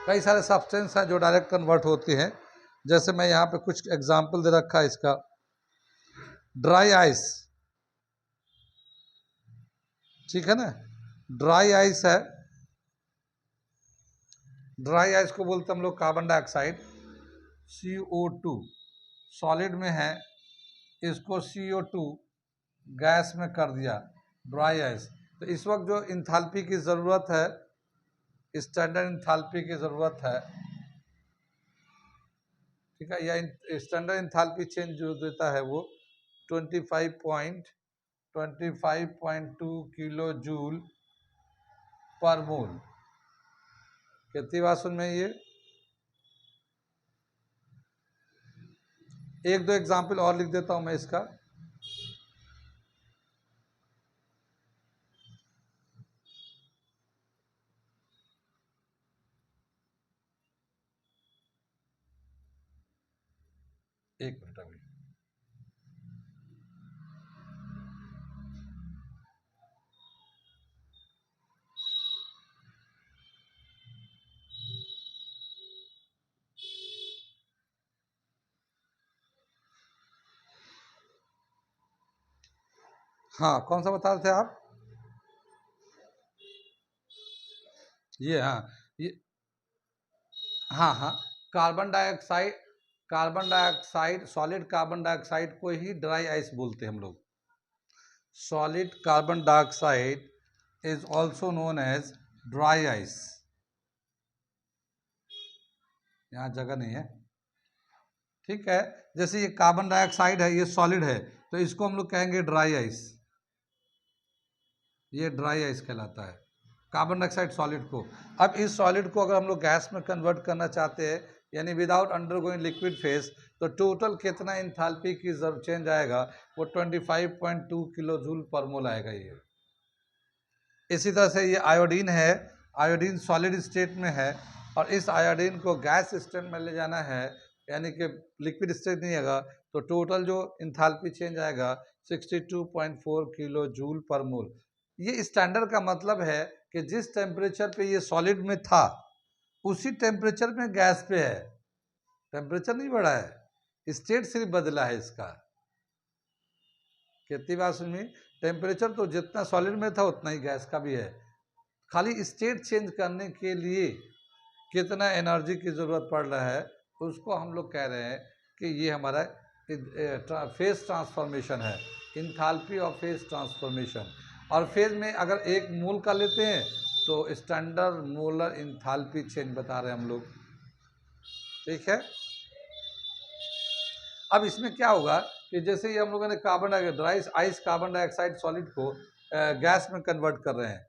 कई सारे सब्सटेंस हैं जो डायरेक्ट कन्वर्ट होती हैं। जैसे मैं यहाँ पे कुछ एग्जांपल दे रखा है इसका। ड्राई आइस, ठीक है ना, ड्राई आइस है, ड्राई आइस को बोलते हम लोग कार्बन डाइऑक्साइड, CO2 सॉलिड में है, इसको CO2 गैस में कर दिया, ड्राई आइस। तो इस वक्त जो इंथैल्पी की ज़रूरत है, स्टैंडर्ड इंथैल्पी की ज़रूरत है, ठीक है, या स्टैंडर्ड इंथैल्पी चेंज जो देता है वो 25.2 किलो जूल पर मोल। कितनी बात सुन में ये, एक दो एग्जाम्पल और लिख देता हूं मैं इसका। एक मिनट अभी, हाँ कौन सा बता रहे थे आप? ये, हाँ ये, हाँ हाँ, carbon dioxide, carbon dioxide, solid carbon dioxide को ही ड्राई आइस बोलते हैं हम लोग। Solid carbon dioxide is also known as dry ice. यहाँ जगह नहीं है, ठीक है। जैसे ये कार्बन डाइऑक्साइड है, ये सॉलिड है, तो इसको हम लोग कहेंगे ड्राई आइस, ये ड्राई आइस कहलाता है, कार्बन डाइऑक्साइड सॉलिड को। अब इस सॉलिड को अगर हम लोग गैस में कन्वर्ट करना चाहते हैं, यानी विदाउट अंडरगोइंग लिक्विड फेज, तो टोटल कितना इंथैल्पी की चेंज आएगा, वो 25.2 किलो जूल पर मोल आएगा ये। इसी तरह से ये आयोडीन है, आयोडीन सॉलिड स्टेट में है, और इस आयोडीन को गैस स्टेट में ले जाना है, यानी कि लिक्विड स्टेट नहीं आएगा, तो टोटल जो इंथैल्पी चेंज आएगा 62.4 किलो जूल पर मोल। ये स्टैंडर्ड का मतलब है कि जिस टेम्परेचर पे ये सॉलिड में था, उसी टेम्परेचर में गैस पे है, टेम्परेचर नहीं बढ़ा है, स्टेट सिर्फ बदला है इसका। कितनी बात सुनी, टेम्परेचर तो जितना सॉलिड में था उतना ही गैस का भी है, खाली स्टेट चेंज करने के लिए कितना एनर्जी की ज़रूरत पड़ रहा है, उसको हम लोग कह रहे हैं कि ये हमारा फेज ट्रांसफॉर्मेशन है, इंथैल्पी ऑफ फेज ट्रांसफॉर्मेशन। और फेज में अगर एक मोल का लेते हैं तो स्टैंडर्ड मोलर इंथैल्पी चेंज बता रहे हैं हम लोग, ठीक है। अब इसमें क्या होगा कि जैसे ही हम लोगों ने dry ice carbon dioxide solid को गैस में कन्वर्ट कर रहे हैं,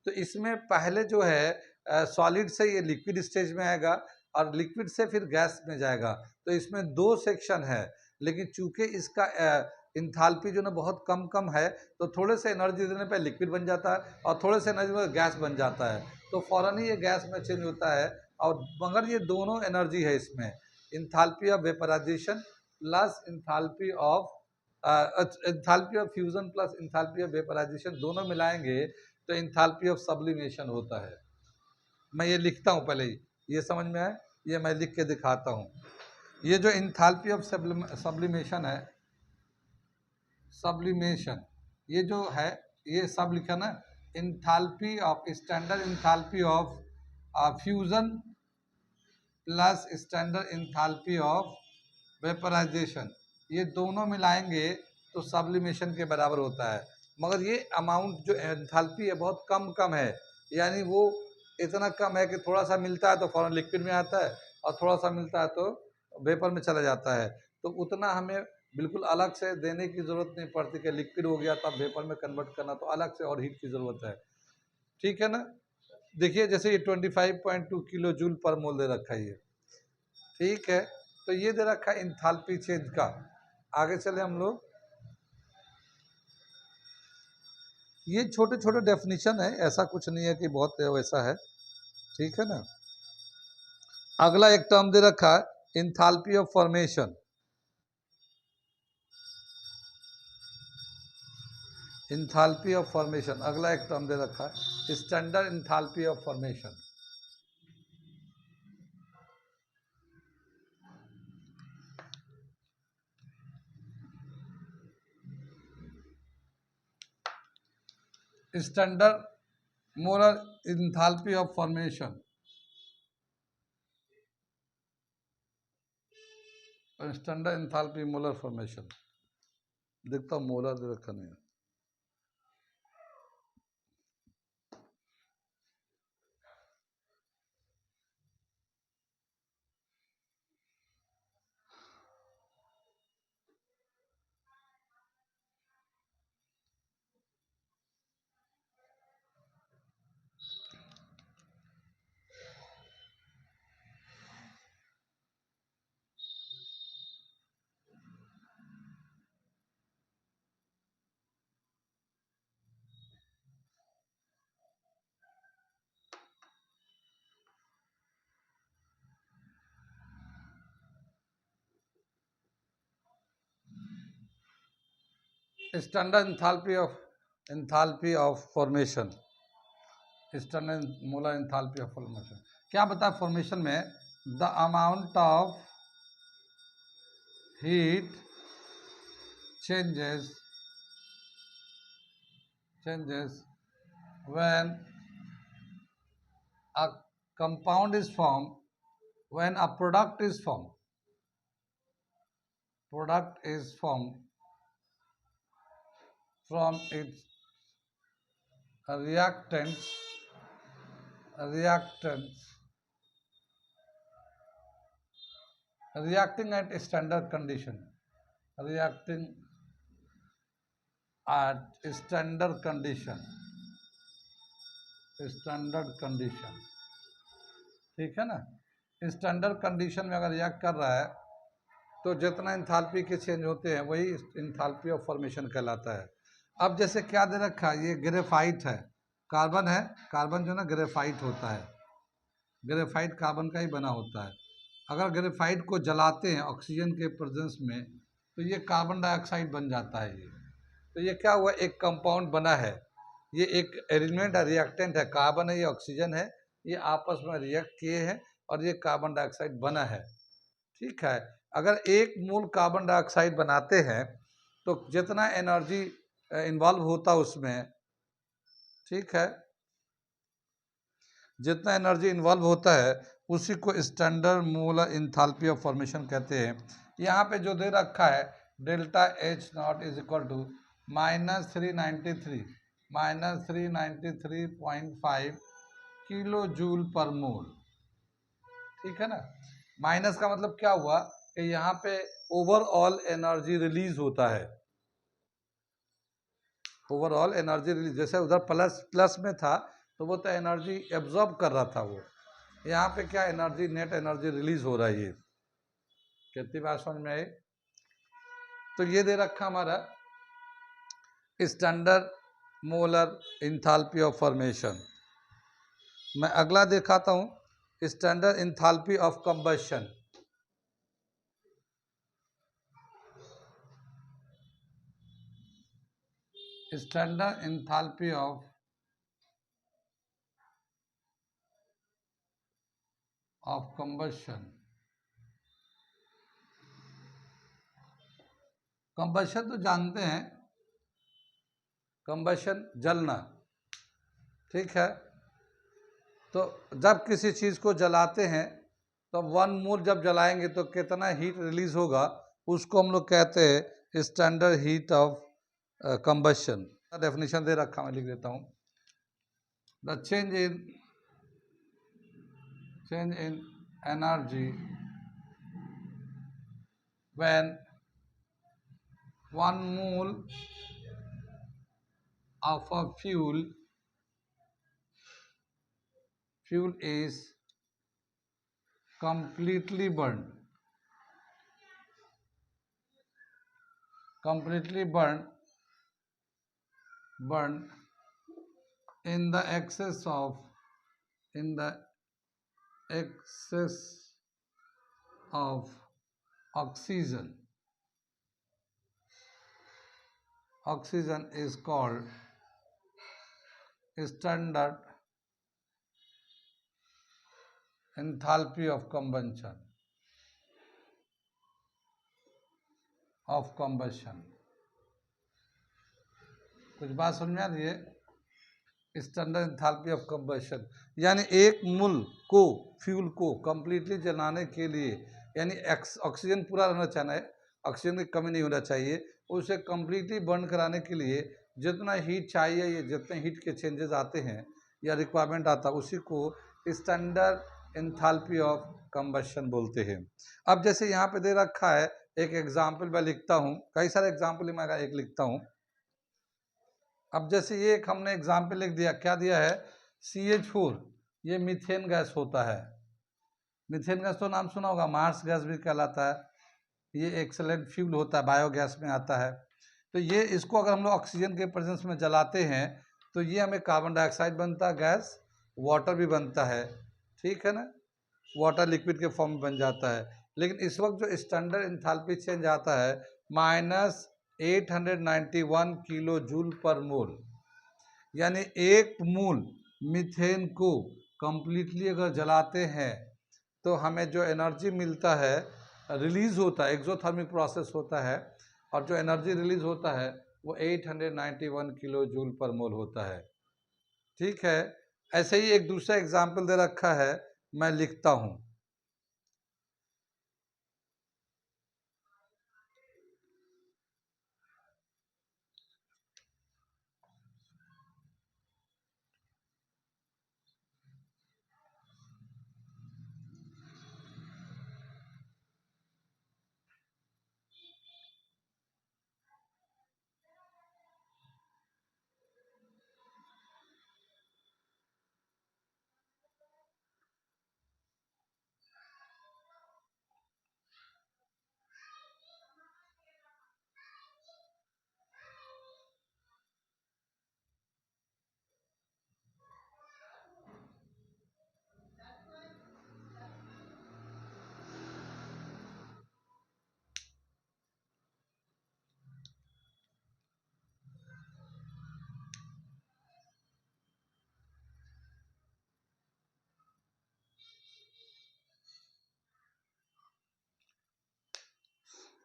तो इसमें पहले जो है सॉलिड से ये लिक्विड स्टेज में आएगा, और लिक्विड से फिर गैस में जाएगा। तो इसमें दो सेक्शन है, लेकिन चूंकि इसका इंथैल्पी जो ना बहुत कम है, तो थोड़े से एनर्जी देने पे लिक्विड बन जाता है, और थोड़े से एनर्जी में गैस बन जाता है, तो फौरन ही ये गैस में चेंज होता है। और मगर ये दोनों एनर्जी है इसमें, enthalpy of vaporization plus enthalpy of fusion plus enthalpy of vaporization, दोनों मिलाएंगे तो इंथैल्पी ऑफ सब्लिमेशन होता है। मैं ये लिखता हूँ पहले ही, ये समझ में आए? ये मैं लिख के दिखाता हूँ। ये जो इंथैल्पी ऑफ सब्लिमेशन है, सब्लिमेशन, ये जो है, ये सब लिखा ना, enthalpy of, standard enthalpy of fusion plus standard enthalpy of vaporization, ये दोनों मिलाएंगे तो सब्लिमेशन के बराबर होता है। मगर ये अमाउंट जो एंथैल्पी है बहुत कम है, यानी वो इतना कम है कि थोड़ा सा मिलता है तो फौरन लिक्विड में आता है और थोड़ा सा मिलता है तो वेपर में चला जाता है। तो उतना हमें बिल्कुल अलग से देने की ज़रूरत नहीं पड़ती कि लिक्विड हो गया तब वेपर में कन्वर्ट करना, तो अलग से और हीट की ज़रूरत है। ठीक है ना? देखिए जैसे ये 25.2 किलो जूल पर मोल दे रखा है ये, ठीक है। तो ये दे रखा है इंथैल्पी चेंज का। आगे चले हम लोग, ये छोटे छोटे डेफिनेशन है, ऐसा कुछ नहीं है कि बहुत वैसा है, ठीक है ना। अगला एक टर्म दे रखा है enthalpy of formation. Enthalpy of formation अगला एक टर्म दे रखा है, standard enthalpy of formation. Standard molar enthalpy of formation, standard enthalpy molar formation, देखता हूँ मोलर दे रखा नहीं है। Standard enthalpy of formation, standard molar enthalpy of formation क्या बताया? फॉर्मेशन में the amount of heat changes when a compound is formed, when a product is formed from its reactants reacting at standard condition, reacting at standard condition, ठीक है ना। Standard condition में अगर react कर रहा है तो जितना इंथैल्पी के चेंज होते हैं वही इंथैल्पी ऑफ फॉर्मेशन कहलाता है। अब जैसे क्या दे रखा है, ये ग्रेफाइट है, कार्बन है, कार्बन जो ना ग्रेफाइट होता है, ग्रेफाइट कार्बन का ही बना होता है। अगर ग्रेफाइट को जलाते हैं ऑक्सीजन के प्रेजेंस में तो ये कार्बन डाइऑक्साइड बन जाता है। ये तो ये क्या हुआ, एक कंपाउंड बना है, ये एक एलिमेंट है, रिएक्टेंट है, कार्बन है, ये ऑक्सीजन है, ये आपस में रिएक्ट किए हैं और ये कार्बन डाइऑक्साइड बना है। ठीक है, अगर एक मोल कार्बन डाइऑक्साइड बनाते हैं तो जितना एनर्जी इन्वॉल्व होता उसमें, ठीक है, जितना एनर्जी इन्वॉल्व होता है उसी को standard molar enthalpy of formation कहते हैं। यहाँ पे जो दे रखा है delta H not is equal to -393.5 kilo joule per mole, ठीक है ना। माइनस का मतलब क्या हुआ कि यहाँ पे ओवरऑल एनर्जी रिलीज होता है, ओवरऑल एनर्जी रिलीज, जैसे उधर प्लस में था तो वो तो एनर्जी एब्जॉर्ब कर रहा था वो, यहाँ पे क्या एनर्जी, नेट एनर्जी रिलीज हो रहा है। ये कितनी बात समझ में आई? तो ये दे रखा हमारा standard molar enthalpy of formation. मैं अगला दिखाता हूँ standard enthalpy of combustion. Standard enthalpy of combustion. Combustion तो जानते हैं, कंबशन जलना, ठीक है। तो जब किसी चीज़ को जलाते हैं तो 1 मोल जब जलाएंगे तो कितना हीट रिलीज होगा, उसको हम लोग कहते हैं standard heat of combustion. Definition दे रखा, मैं लिख देता हूँ। The change in energy when 1 mole of a fuel is completely burned in the excess of oxygen is called standard enthalpy of combustion कुछ बात समझ में आ रही है? स्टैंडर्ड एंथैल्पी ऑफ कंबशन यानी एक मोल को, फ्यूल को कंप्लीटली जलाने के लिए, यानी ऑक्सीजन पूरा रहना चाहिए, ऑक्सीजन की कमी नहीं होना चाहिए, उसे कंप्लीटली बर्न कराने के लिए जितना हीट चाहिए, ये जितने हीट के चेंजेस आते हैं या रिक्वायरमेंट आता है, उसी को स्टैंडर्ड एंथैल्पी ऑफ कंबशन बोलते हैं। अब जैसे यहाँ पे दे रखा है एक एग्जाम्पल, मैं लिखता हूँ, कई सारे एग्जाम्पल मैं एक लिखता हूँ। अब जैसे ये एक हमने एग्जाम्पल लिख दिया, क्या दिया है? CH4, ये मीथेन गैस होता है। मीथेन गैस तो नाम सुना होगा, मार्स गैस भी कहलाता है। ये एक्सेलेंट फ्यूल होता है, बायोगैस में आता है। तो ये इसको अगर हम लोग ऑक्सीजन के प्रेजेंस में जलाते हैं तो ये हमें कार्बन डाइऑक्साइड बनता है गैस, वाटर भी बनता है, ठीक है ना, वाटर लिक्विड के फॉर्म में बन जाता है। लेकिन इस वक्त जो स्टैंडर्ड एंथैल्पी चेंज आता है -891 किलो जूल पर मोल, यानी एक मोल मीथेन को कंप्लीटली अगर जलाते हैं तो हमें जो एनर्जी मिलता है, रिलीज होता है, एक्सोथर्मिक प्रोसेस होता है, और जो एनर्जी रिलीज होता है वो 891 किलो जूल पर मोल होता है, ठीक है। ऐसे ही एक दूसरा एग्जाम्पल दे रखा है, मैं लिखता हूं।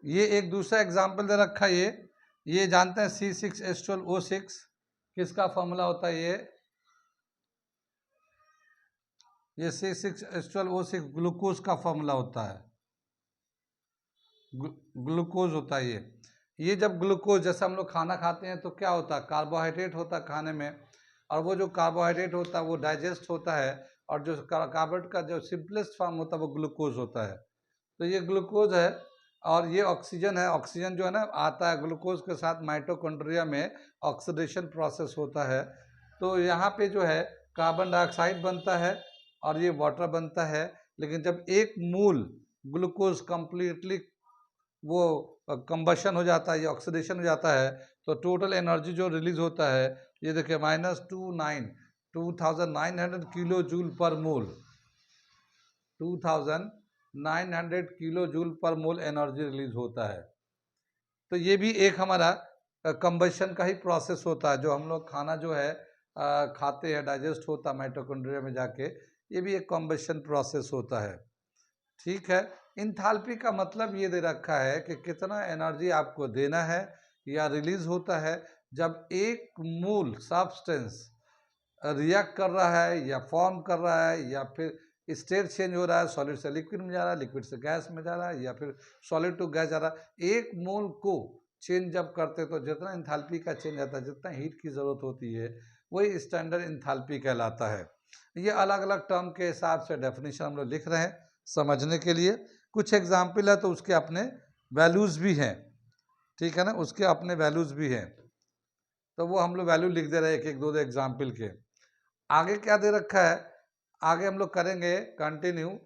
ये एक दूसरा एग्जाम्पल दे रखा है, ये जानते हैं C6H12O6 किसका फॉर्मूला होता है? ये C6H12O6 ग्लूकोज का फॉर्मूला होता है, ग्लूकोज होता है ये जब ग्लूकोज, जैसे हम लोग खाना खाते हैं तो क्या होता है? कार्बोहाइड्रेट होता है खाने में, और वो जो कार्बोहाइड्रेट होता है वो डाइजेस्ट होता है, और जो कार्बोहाइड्रेट का जो सिंपलेस्ट फॉर्म होता है वो ग्लूकोज होता है। तो ये ग्लूकोज है, और ये ऑक्सीजन है। ऑक्सीजन जो है ना आता है ग्लूकोज के साथ, माइटोकॉन्ड्रिया में ऑक्सीडेशन प्रोसेस होता है। तो यहाँ पे जो है कार्बन डाइऑक्साइड बनता है और ये वाटर बनता है। लेकिन जब एक मोल ग्लूकोज कंप्लीटली वो कंबशन हो जाता है, ये ऑक्सीडेशन हो जाता है, तो टोटल एनर्जी जो रिलीज होता है, ये देखिए -2900 किलो जूल पर मोल, 2900 किलो जूल पर मोल एनर्जी रिलीज होता है। तो ये भी एक हमारा कंबशन का ही प्रोसेस होता है, जो हम लोग खाना जो है खाते हैं, डाइजेस्ट होता है माइटोकॉन्ड्रिया में जाके, ये भी एक कॉम्बशन प्रोसेस होता है। ठीक है, इंथैल्पी का मतलब ये दे रखा है कि कितना एनर्जी आपको देना है या रिलीज होता है जब एक मूल सब्सटेंस रिएक्ट कर रहा है या फॉर्म कर रहा है या फिर स्टेट चेंज हो रहा है, सॉलिड से लिक्विड में जा रहा है, लिक्विड से गैस में जा रहा है या फिर सॉलिड टू गैस जा रहा है। एक मोल को चेंज जब करते तो जितना इंथैल्पी का चेंज आता है, जितना हीट की ज़रूरत होती है, वही स्टैंडर्ड इंथैल्पी कहलाता है। ये अलग अलग टर्म के हिसाब से डेफिनेशन हम लोग लिख रहे हैं समझने के लिए। कुछ एग्जाम्पल है तो उसके अपने वैल्यूज़ भी हैं, ठीक है ना, उसके अपने वैल्यूज़ भी हैं, तो वो हम लोग वैल्यू लिख दे रहे हैं एक एक दो एग्जाम्पल के। आगे क्या दे रखा है, आगे हम लोग करेंगे कंटिन्यू